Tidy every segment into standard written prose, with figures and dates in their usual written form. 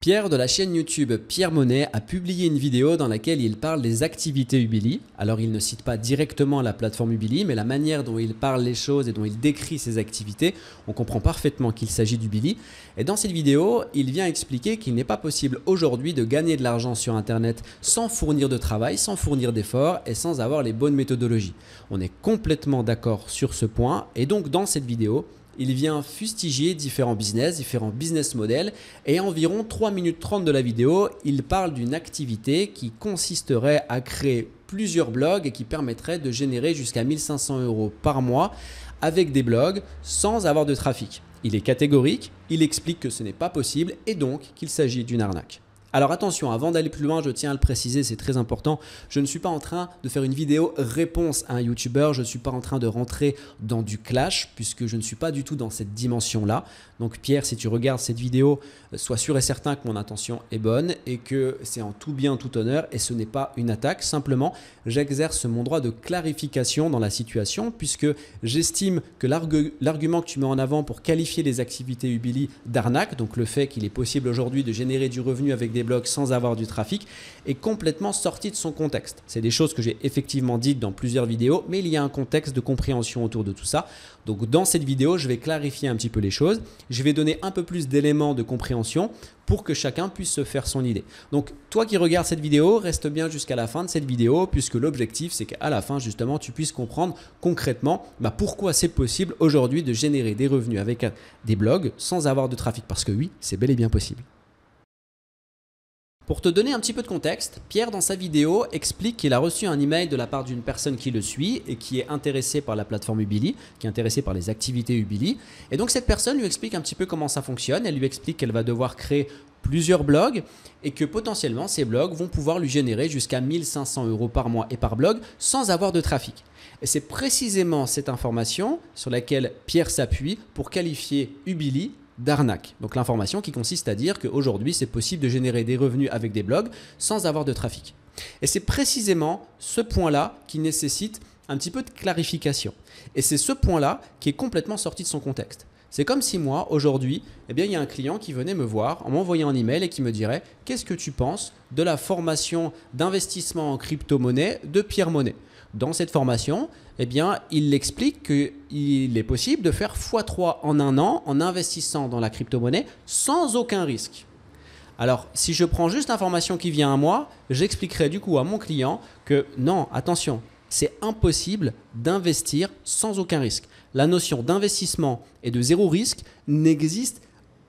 Pierre de la chaîne YouTube Pierre Monnet a publié une vidéo dans laquelle il parle des activités Ubili. Alors il ne cite pas directement la plateforme Ubili, mais la manière dont il parle les choses et dont il décrit ses activités, on comprend parfaitement qu'il s'agit d'Ubili. Et dans cette vidéo, il vient expliquer qu'il n'est pas possible aujourd'hui de gagner de l'argent sur Internet sans fournir de travail, sans fournir d'efforts et sans avoir les bonnes méthodologies. On est complètement d'accord sur ce point et donc dans cette vidéo, il vient fustiger différents business models et à environ 3 minutes 30 de la vidéo, il parle d'une activité qui consisterait à créer plusieurs blogs et qui permettrait de générer jusqu'à 1 500 € par mois avec des blogs sans avoir de trafic. Il est catégorique, il explique que ce n'est pas possible et donc qu'il s'agit d'une arnaque. Alors attention, avant d'aller plus loin, je tiens à le préciser, c'est très important, je ne suis pas en train de faire une vidéo réponse à un YouTuber, je ne suis pas en train de rentrer dans du clash puisque je ne suis pas du tout dans cette dimension-là. Donc Pierre, si tu regardes cette vidéo, sois sûr et certain que mon intention est bonne et que c'est en tout bien, tout honneur et ce n'est pas une attaque. Simplement, j'exerce mon droit de clarification dans la situation puisque j'estime que l'argument que tu mets en avant pour qualifier les activités Ubili d'arnaque, donc le fait qu'il est possible aujourd'hui de générer du revenu avec des blogs sans avoir du trafic, est complètement sorti de son contexte. C'est des choses que j'ai effectivement dites dans plusieurs vidéos, mais il y a un contexte de compréhension autour de tout ça. Donc dans cette vidéo, je vais clarifier un petit peu les choses. Je vais donner un peu plus d'éléments de compréhension pour que chacun puisse se faire son idée. Donc toi qui regardes cette vidéo, reste bien jusqu'à la fin de cette vidéo puisque l'objectif c'est qu'à la fin justement tu puisses comprendre concrètement pourquoi c'est possible aujourd'hui de générer des revenus avec des blogs sans avoir de trafic. Parce que oui, c'est bel et bien possible. Pour te donner un petit peu de contexte, Pierre dans sa vidéo explique qu'il a reçu un email de la part d'une personne qui le suit et qui est intéressée par la plateforme Ubili, qui est intéressée par les activités Ubili. Et donc cette personne lui explique un petit peu comment ça fonctionne. Elle lui explique qu'elle va devoir créer plusieurs blogs et que potentiellement ces blogs vont pouvoir lui générer jusqu'à 1 500 € par mois et par blog sans avoir de trafic. Et c'est précisément cette information sur laquelle Pierre s'appuie pour qualifier Ubili d'arnaque. Donc l'information qui consiste à dire qu'aujourd'hui c'est possible de générer des revenus avec des blogs sans avoir de trafic. Et c'est précisément ce point-là qui nécessite un petit peu de clarification. Et c'est ce point-là qui est complètement sorti de son contexte. C'est comme si moi, aujourd'hui, il y a un client qui venait me voir en m'envoyant un email et qui me dirait « Qu'est-ce que tu penses de la formation d'investissement en crypto-monnaie de Pierre Monnet ?» Dans cette formation, il explique qu'il est possible de faire x3 en un an en investissant dans la crypto-monnaie sans aucun risque. Alors, si je prends juste l'information qui vient à moi, j'expliquerai du coup à mon client que non, attention, c'est impossible d'investir sans aucun risque. La notion d'investissement et de zéro risque n'existe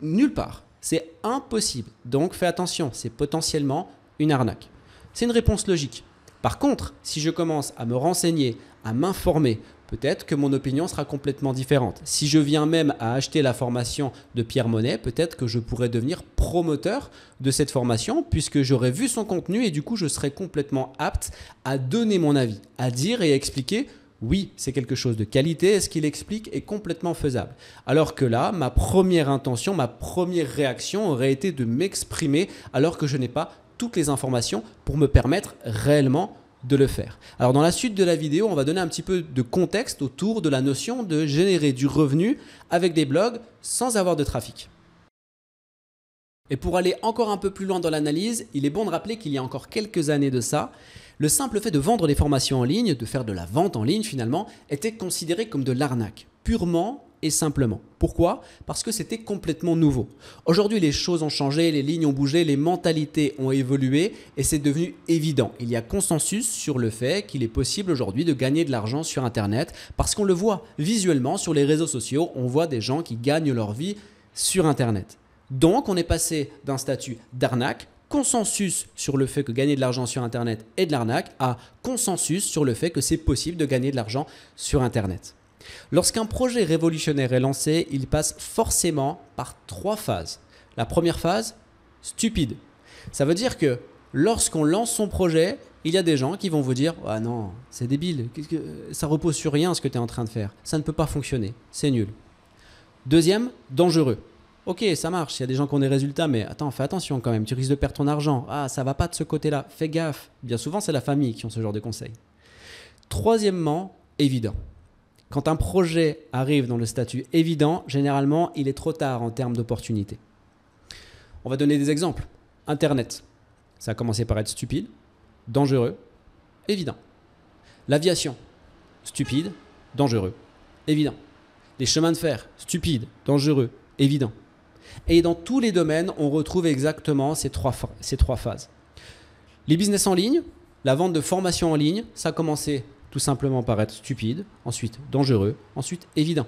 nulle part. C'est impossible. Donc, fais attention, c'est potentiellement une arnaque. C'est une réponse logique. Par contre, si je commence à me renseigner, à m'informer, peut-être que mon opinion sera complètement différente. Si je viens même à acheter la formation de Pierre Monnet, peut-être que je pourrais devenir promoteur de cette formation puisque j'aurais vu son contenu et du coup, je serais complètement apte à donner mon avis, à dire et à expliquer oui, c'est quelque chose de qualité et ce qu'il explique est complètement faisable. Alors que là, ma première intention, ma première réaction aurait été de m'exprimer alors que je n'ai pas toutes les informations pour me permettre réellement de le faire. Alors dans la suite de la vidéo, on va donner un petit peu de contexte autour de la notion de générer du revenu avec des blogs sans avoir de trafic. Et pour aller encore un peu plus loin dans l'analyse, il est bon de rappeler qu'il y a encore quelques années de ça, le simple fait de vendre des formations en ligne, de faire de la vente en ligne finalement, était considéré comme de l'arnaque, purement et simplement. Pourquoi? Parce que c'était complètement nouveau. Aujourd'hui, les choses ont changé, les lignes ont bougé, les mentalités ont évolué et c'est devenu évident. Il y a consensus sur le fait qu'il est possible aujourd'hui de gagner de l'argent sur Internet parce qu'on le voit visuellement sur les réseaux sociaux, on voit des gens qui gagnent leur vie sur Internet. Donc, on est passé d'un statut d'arnaque, consensus sur le fait que gagner de l'argent sur Internet est de l'arnaque, à consensus sur le fait que c'est possible de gagner de l'argent sur Internet. Lorsqu'un projet révolutionnaire est lancé, il passe forcément par 3 phases. La première phase, stupide. Ça veut dire que lorsqu'on lance son projet, il y a des gens qui vont vous dire « Ah non, c'est débile, ça repose sur rien ce que tu es en train de faire, ça ne peut pas fonctionner, c'est nul. » Deuxième, dangereux. Ok, ça marche, il y a des gens qui ont des résultats, mais attends, fais attention quand même, tu risques de perdre ton argent. Ah, ça va pas de ce côté-là, fais gaffe. Bien souvent, c'est la famille qui ont ce genre de conseils. Troisièmement, évident. Quand un projet arrive dans le statut évident, généralement, il est trop tard en termes d'opportunité. On va donner des exemples. Internet, ça a commencé par être stupide, dangereux, évident. L'aviation, stupide, dangereux, évident. Les chemins de fer, stupide, dangereux, évident. Et dans tous les domaines, on retrouve exactement ces trois phases. Les business en ligne, la vente de formations en ligne, ça a commencé tout simplement par être stupide, ensuite dangereux, ensuite évident.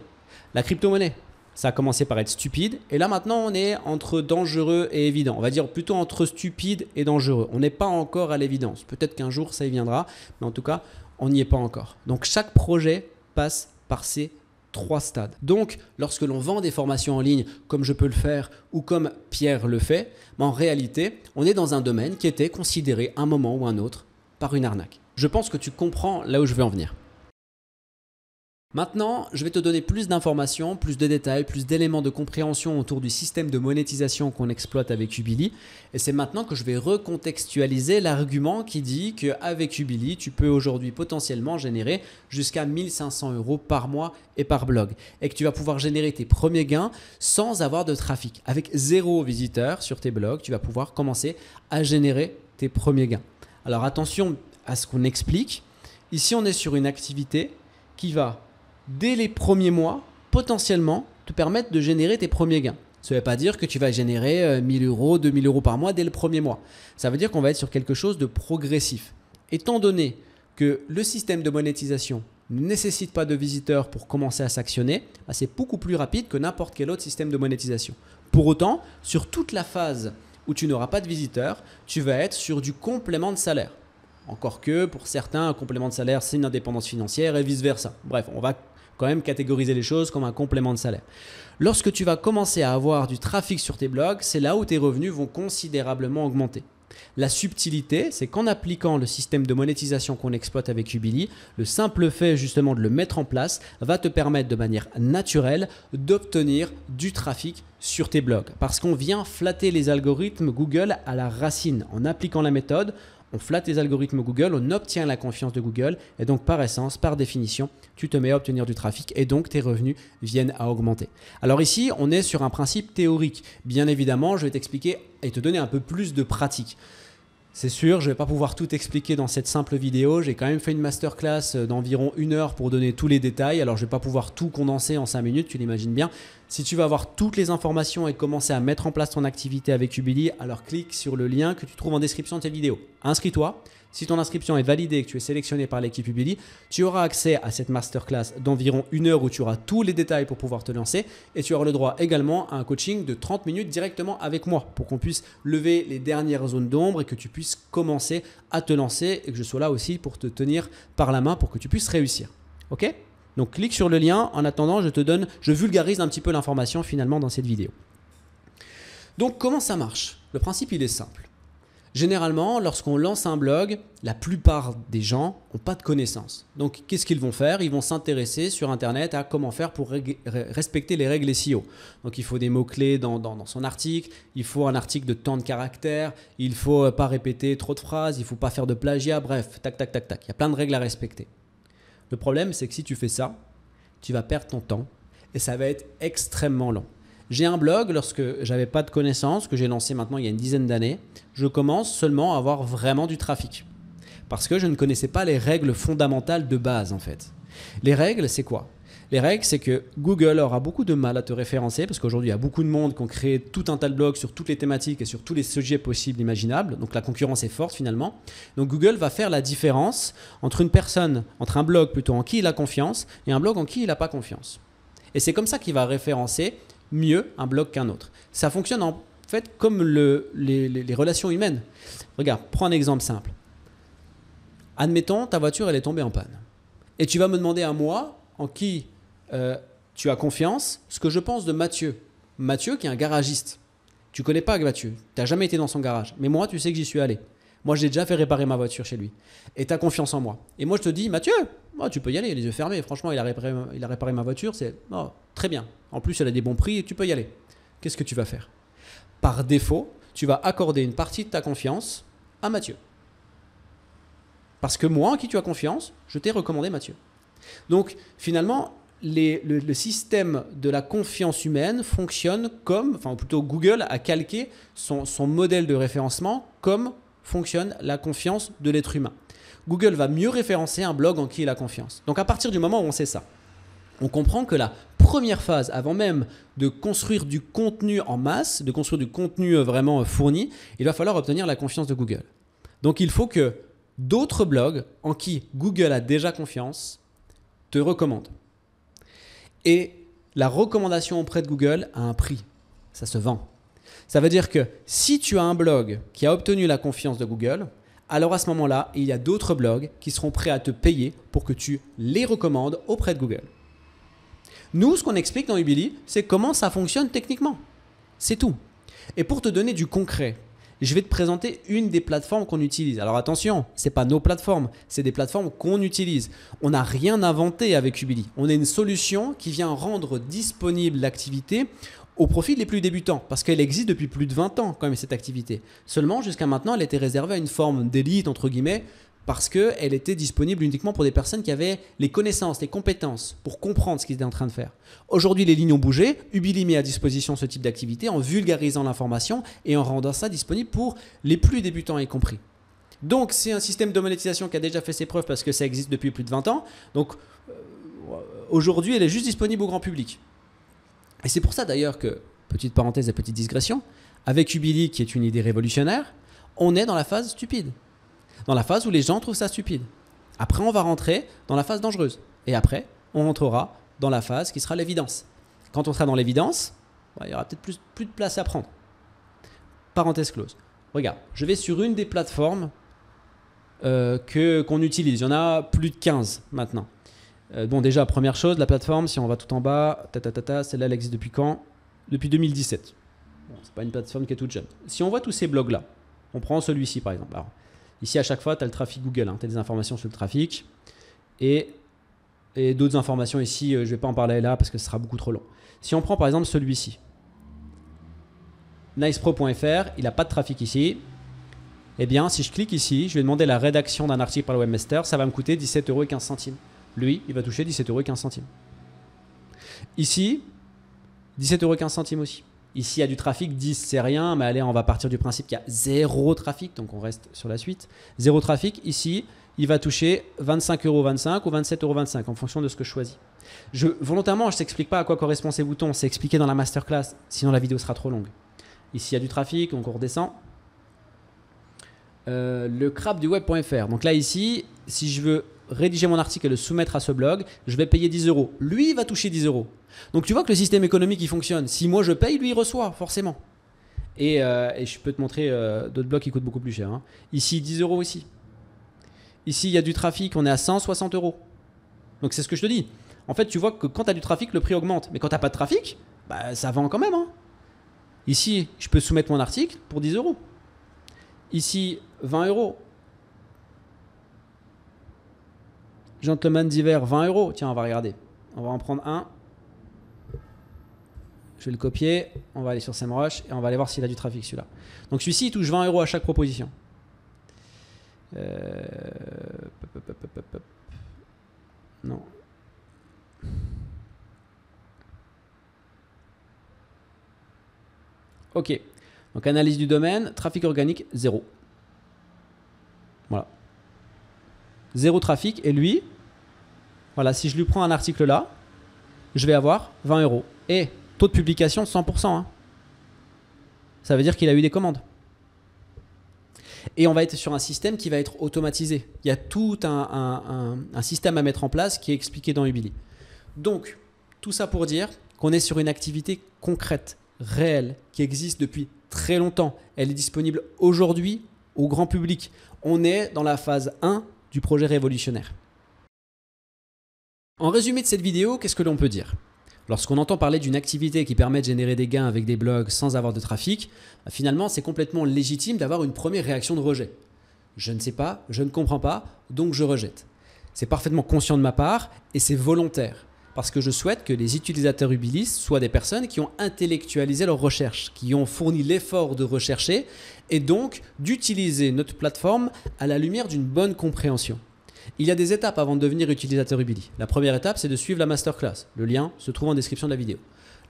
La crypto-monnaie, ça a commencé par être stupide et là maintenant on est entre dangereux et évident. On va dire plutôt entre stupide et dangereux. On n'est pas encore à l'évidence. Peut-être qu'un jour ça y viendra, mais en tout cas on n'y est pas encore. Donc chaque projet passe par ces 3 stades. Donc, lorsque l'on vend des formations en ligne, comme je peux le faire ou comme Pierre le fait, en réalité, on est dans un domaine qui était considéré à un moment ou un autre par une arnaque. Je pense que tu comprends là où je veux en venir. Maintenant, je vais te donner plus d'informations, plus de détails, plus d'éléments de compréhension autour du système de monétisation qu'on exploite avec Ubili. Et c'est maintenant que je vais recontextualiser l'argument qui dit qu'avec Ubili, tu peux aujourd'hui potentiellement générer jusqu'à 1 500 € par mois et par blog. Et que tu vas pouvoir générer tes premiers gains sans avoir de trafic. Avec 0 visiteur sur tes blogs, tu vas pouvoir commencer à générer tes premiers gains. Alors attention à ce qu'on explique. Ici, on est sur une activité qui va dès les premiers mois, potentiellement, te permettre de générer tes premiers gains. Ça ne veut pas dire que tu vas générer 1 000 €, 2 000 € par mois dès le premier mois. Ça veut dire qu'on va être sur quelque chose de progressif. Étant donné que le système de monétisation ne nécessite pas de visiteurs pour commencer à s'actionner, c'est beaucoup plus rapide que n'importe quel autre système de monétisation. Pour autant, sur toute la phase où tu n'auras pas de visiteurs, tu vas être sur du complément de salaire. Encore que pour certains, un complément de salaire, c'est une indépendance financière et vice-versa. Bref, on va quand même catégoriser les choses comme un complément de salaire. Lorsque tu vas commencer à avoir du trafic sur tes blogs, c'est là où tes revenus vont considérablement augmenter. La subtilité, c'est qu'en appliquant le système de monétisation qu'on exploite avec Ubili, le simple fait justement de le mettre en place va te permettre de manière naturelle d'obtenir du trafic sur tes blogs. Parce qu'on vient flatter les algorithmes Google à la racine. En appliquant la méthode, on flatte les algorithmes Google, on obtient la confiance de Google et donc par essence, par définition, tu te mets à obtenir du trafic et donc tes revenus viennent à augmenter. Alors ici, on est sur un principe théorique. Bien évidemment, je vais t'expliquer et te donner un peu plus de pratique. C'est sûr, je ne vais pas pouvoir tout expliquer dans cette simple vidéo. J'ai quand même fait une masterclass d'environ 1 heure pour donner tous les détails. Alors, je ne vais pas pouvoir tout condenser en 5 minutes, tu l'imagines bien. Si tu veux avoir toutes les informations et commencer à mettre en place ton activité avec Ubili, alors clique sur le lien que tu trouves en description de cette vidéo. Inscris-toi. Si ton inscription est validée et que tu es sélectionné par l'équipe Ubili, tu auras accès à cette masterclass d'environ 1 heure où tu auras tous les détails pour pouvoir te lancer et tu auras le droit également à un coaching de 30 minutes directement avec moi pour qu'on puisse lever les dernières zones d'ombre et que tu puisses commencer à te lancer et que je sois là aussi pour te tenir par la main pour que tu puisses réussir. Ok ? Donc clique sur le lien. En attendant, je vulgarise un petit peu l'information finalement dans cette vidéo. Donc comment ça marche ? Le principe il est simple. Généralement, lorsqu'on lance un blog, la plupart des gens n'ont pas de connaissances. Donc, qu'est-ce qu'ils vont faire? Ils vont s'intéresser sur Internet à comment faire pour respecter les règles SEO. Donc, il faut des mots-clés dans son article, il faut un article de tant de caractères, il ne faut pas répéter trop de phrases, il ne faut pas faire de plagiat, bref, tac, tac, tac, tac. Il y a plein de règles à respecter. Le problème, c'est que si tu fais ça, tu vas perdre ton temps et ça va être extrêmement long. J'ai un blog lorsque j'avais pas de connaissances, que j'ai lancé maintenant il y a une dizaine d'années. Je commence seulement à avoir vraiment du trafic. Parce que je ne connaissais pas les règles fondamentales de base en fait. Les règles, c'est quoi? Les règles, c'est que Google aura beaucoup de mal à te référencer parce qu'aujourd'hui, il y a beaucoup de monde qui ont créé tout un tas de blogs sur toutes les thématiques et sur tous les sujets possibles, imaginables. Donc la concurrence est forte finalement. Donc Google va faire la différence entre un blog plutôt en qui il a confiance et un blog en qui il n'a pas confiance. Et c'est comme ça qu'il va référencer mieux un blog qu'un autre. Ça fonctionne en fait comme les relations humaines. Regarde, prends un exemple simple. Admettons, ta voiture elle est tombée en panne. Et tu vas me demander à moi, en qui tu as confiance, ce que je pense de Mathieu. Mathieu qui est un garagiste. Tu ne connais pas Mathieu, tu n'as jamais été dans son garage. Mais moi, tu sais que j'y suis allé. Moi, j'ai déjà fait réparer ma voiture chez lui. Et tu as confiance en moi. Et moi, je te dis, Mathieu, tu peux y aller, les yeux fermés. Franchement, il a réparé ma voiture, c'est très bien. En plus, elle a des bons prix et tu peux y aller. Qu'est-ce que tu vas faire? Par défaut, tu vas accorder une partie de ta confiance à Mathieu. Parce que moi, en qui tu as confiance, je t'ai recommandé Mathieu. Donc, finalement, le système de la confiance humaine fonctionne comme, enfin plutôt Google a calqué son modèle de référencement comme fonctionne la confiance de l'être humain. Google va mieux référencer un blog en qui il a confiance. Donc à partir du moment où on sait ça, on comprend que la première phase, avant même de construire du contenu en masse, de construire du contenu vraiment fourni, il va falloir obtenir la confiance de Google. Donc il faut que d'autres blogs en qui Google a déjà confiance te recommandent. Et la recommandation auprès de Google a un prix. Ça se vend. Ça veut dire que si tu as un blog qui a obtenu la confiance de Google, alors à ce moment-là, il y a d'autres blogs qui seront prêts à te payer pour que tu les recommandes auprès de Google. Nous, ce qu'on explique dans Ubili, c'est comment ça fonctionne techniquement. C'est tout. Et pour te donner du concret, je vais te présenter une des plateformes qu'on utilise. Alors attention, ce n'est pas nos plateformes, c'est des plateformes qu'on utilise. On n'a rien inventé avec Ubili. On est une solution qui vient rendre disponible l'activité au profit des plus débutants, parce qu'elle existe depuis plus de 20 ans quand même cette activité. Seulement, jusqu'à maintenant, elle était réservée à une forme d'élite, entre guillemets, parce qu'elle était disponible uniquement pour des personnes qui avaient les connaissances, les compétences pour comprendre ce qu'ils étaient en train de faire. Aujourd'hui, les lignes ont bougé. Ubili met à disposition ce type d'activité en vulgarisant l'information et en rendant ça disponible pour les plus débutants y compris. Donc, c'est un système de monétisation qui a déjà fait ses preuves parce que ça existe depuis plus de 20 ans. Donc, aujourd'hui, elle est juste disponible au grand public. Et c'est pour ça d'ailleurs que, petite parenthèse et petite digression, avec Ubili, qui est une idée révolutionnaire, on est dans la phase stupide. Dans la phase où les gens trouvent ça stupide. Après, on va rentrer dans la phase dangereuse. Et après, on rentrera dans la phase qui sera l'évidence. Quand on sera dans l'évidence, il y aura peut-être plus de place à prendre. Parenthèse close. Regarde, je vais sur une des plateformes qu'on utilise. Il y en a plus de 15 maintenant. Bon, déjà, première chose, la plateforme, si on va tout en bas, celle-là, elle existe depuis quand? Depuis 2017. Bon, ce n'est pas une plateforme qui est toute jeune. Si on voit tous ces blogs-là, on prend celui-ci par exemple. Alors, ici, à chaque fois, tu as le trafic Google. Hein. Tu as des informations sur le trafic et d'autres informations ici. Je ne vais pas en parler là parce que ce sera beaucoup trop long. Si on prend par exemple celui-ci, nicepro.fr, il n'a pas de trafic ici. Eh bien, si je clique ici, je vais demander la rédaction d'un article par le webmaster. Ça va me coûter 17,15 €. Lui, il va toucher 17,15 €. Ici, 17,15 € aussi. Ici, il y a du trafic, 10, c'est rien, mais allez, on va partir du principe qu'il y a 0 trafic, donc on reste sur la suite. 0 trafic, ici, il va toucher 25,25 € ou 27,25 € en fonction de ce que je choisis. Volontairement, je ne t'explique pas à quoi correspondent ces boutons, c'est expliqué dans la masterclass, sinon la vidéo sera trop longue. Ici, il y a du trafic, donc on redescend. Le crabe du web.fr. Donc là, ici, si je veux rédiger mon article et le soumettre à ce blog, je vais payer 10 €. Lui, il va toucher 10 €. Donc tu vois que le système économique, il fonctionne. Si moi je paye, lui, il reçoit, forcément. Et je peux te montrer d'autres blogs qui coûtent beaucoup plus cher. Hein. Ici, 10 € ici. Ici, il y a du trafic, on est à 160 €. Donc c'est ce que je te dis. En fait, tu vois que quand tu as du trafic, le prix augmente. Mais quand tu n'as pas de trafic, bah, ça vend quand même. Hein. Ici, je peux soumettre mon article pour 10 €. Ici, 20 €. Gentleman d'hiver, 20 €. Tiens, on va regarder. On va en prendre un. Je vais le copier. On va aller sur SEMrush et on va aller voir s'il a du trafic celui-là. Donc celui-ci, il touche 20 € à chaque proposition. Non. Ok. Donc analyse du domaine, trafic organique, 0. Voilà. 0 trafic. Et lui, voilà, si je lui prends un article là, je vais avoir 20 €. Et taux de publication 100%. Hein. Ça veut dire qu'il a eu des commandes. Et on va être sur un système qui va être automatisé. Il y a tout un système à mettre en place qui est expliqué dans Ubili. Donc, tout ça pour dire qu'on est sur une activité concrète, réelle, qui existe depuis très longtemps. Elle est disponible aujourd'hui au grand public. On est dans la phase 1 du projet révolutionnaire. En résumé de cette vidéo, qu'est-ce que l'on peut dire ? Lorsqu'on entend parler d'une activité qui permet de générer des gains avec des blogs sans avoir de trafic, finalement, c'est complètement légitime d'avoir une première réaction de rejet. Je ne sais pas, je ne comprends pas, donc je rejette. C'est parfaitement conscient de ma part et c'est volontaire. Parce que je souhaite que les utilisateurs Ubili soient des personnes qui ont intellectualisé leur recherche, qui ont fourni l'effort de rechercher et donc d'utiliser notre plateforme à la lumière d'une bonne compréhension. Il y a des étapes avant de devenir utilisateur Ubili. La première étape, c'est de suivre la masterclass. Le lien se trouve en description de la vidéo.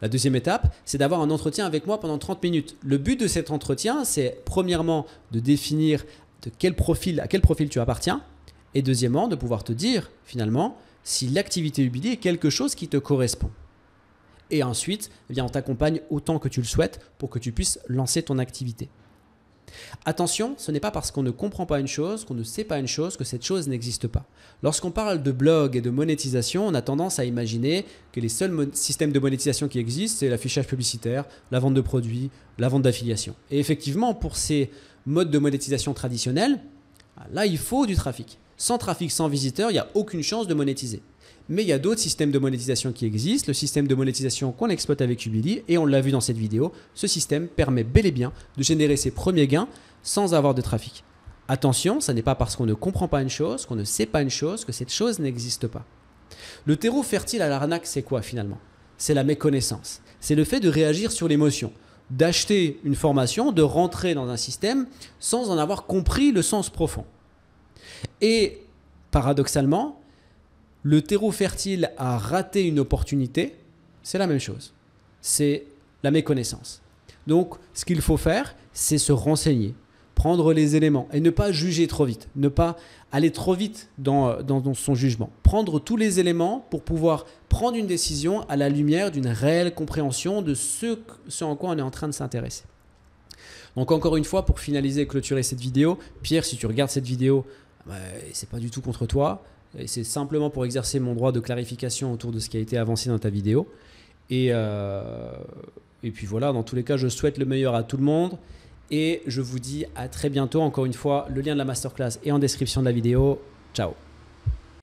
La deuxième étape, c'est d'avoir un entretien avec moi pendant 30 minutes. Le but de cet entretien, c'est premièrement de définir à quel profil tu appartiens et deuxièmement, de pouvoir te dire finalement si l'activité Ubili est quelque chose qui te correspond. Et ensuite, eh bien, on t'accompagne autant que tu le souhaites pour que tu puisses lancer ton activité. Attention, ce n'est pas parce qu'on ne comprend pas une chose, qu'on ne sait pas une chose, que cette chose n'existe pas. Lorsqu'on parle de blog et de monétisation, on a tendance à imaginer que les seuls systèmes de monétisation qui existent, c'est l'affichage publicitaire, la vente de produits, la vente d'affiliation. Et effectivement, pour ces modes de monétisation traditionnels, là, il faut du trafic. Sans trafic, sans visiteurs, il n'y a aucune chance de monétiser. Mais il y a d'autres systèmes de monétisation qui existent, le système de monétisation qu'on exploite avec Ubili, et on l'a vu dans cette vidéo, ce système permet bel et bien de générer ses premiers gains sans avoir de trafic. Attention, ce n'est pas parce qu'on ne comprend pas une chose, qu'on ne sait pas une chose, que cette chose n'existe pas. Le terreau fertile à l'arnaque, c'est quoi finalement? C'est la méconnaissance. C'est le fait de réagir sur l'émotion, d'acheter une formation, de rentrer dans un système sans en avoir compris le sens profond. Et paradoxalement, le terreau fertile à rater une opportunité, c'est la même chose. C'est la méconnaissance. Donc, ce qu'il faut faire, c'est se renseigner, prendre les éléments et ne pas juger trop vite, ne pas aller trop vite dans son jugement. Prendre tous les éléments pour pouvoir prendre une décision à la lumière d'une réelle compréhension de ce en quoi on est en train de s'intéresser. Donc, encore une fois, pour finaliser et clôturer cette vidéo, Pierre, si tu regardes cette vidéo, c'est pas du tout contre toi. C'est simplement pour exercer mon droit de clarification autour de ce qui a été avancé dans ta vidéo. Et puis voilà, dans tous les cas, je souhaite le meilleur à tout le monde. Et je vous dis à très bientôt. Encore une fois, le lien de la masterclass est en description de la vidéo. Ciao.